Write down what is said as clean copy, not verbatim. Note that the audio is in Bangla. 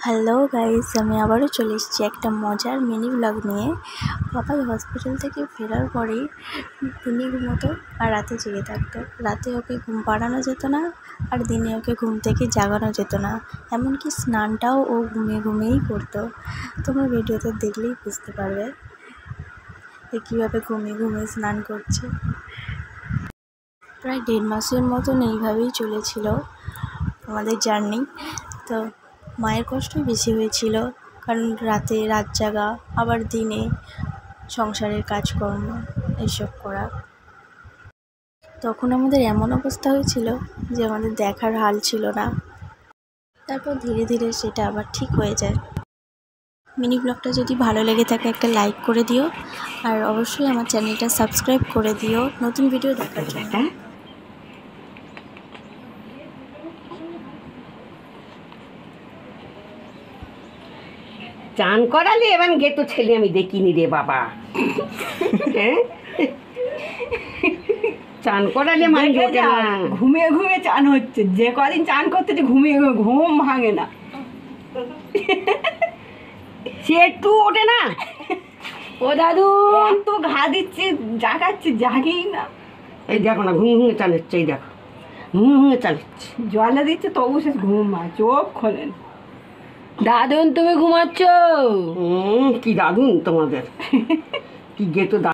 হ্যালো গাইস, আমি আবারও চলে এসেছি একটা মজার মিনি ব্লগ নিয়ে। বাবাই হসপিটাল থেকে ফেরার পরেই দিনে ঘুমোতো আর রাতে জেগে থাকতো। রাতে ওকে ঘুম পাড়ানো যেত না আর দিনে ওকে ঘুম থেকে জাগানো যেত না, এমনকি স্নানটাও ও ঘুমিয়ে ঘুমিয়েই করতো। তোমরা ভিডিওতে দেখলেই বুঝতে পারবে যে কীভাবে ঘুমিয়ে ঘুমিয়ে স্নান করছে। প্রায় 1.5 মাসের মতন এইভাবেই চলেছিল আমাদের জার্নি। তো মায়ের কষ্টই বেশি হয়েছিল, কারণ রাত জাগা, আবার দিনে সংসারের কাজকর্ম এসব করা। তখন আমাদের এমন অবস্থা হয়েছিল যে আমাদের দেখার হাল ছিল না। তারপর ধীরে ধীরে সেটা আবার ঠিক হয়ে যায়। মিনি ব্লগটা যদি ভালো লেগে থাকে একটা লাইক করে দিও, আর অবশ্যই আমার চ্যানেলটা সাবস্ক্রাইব করে দিও নতুন ভিডিও দেখার জন্য। চান করালে এবার গেতো ছেলে আমি দেখিনি রে বাবা। চান করালে মানে ওঠে না, ঘুমিয়ে ঘুমিয়ে চান হচ্ছে। যে কদিন চান করতে ঘুমিয়ে ঘুমিয়ে ঘুম ভাঙে না, সে একটু ওঠে না। ও দাদু তো ঘা দিচ্ছে, জাগাচ্ছে, জাগেই না। এই দেখো না, ঘুম ঘুমিয়ে চান হচ্ছে, এই দেখো ঘুম ঘুমিয়ে চান হচ্ছে। জলে দিচ্ছে তবু সে ঘুম হয়, চোখ খোলেন। দাদুন তুমি ঘুমাচ্ছ? কি দাদুন তোমাদের, কি গেতো।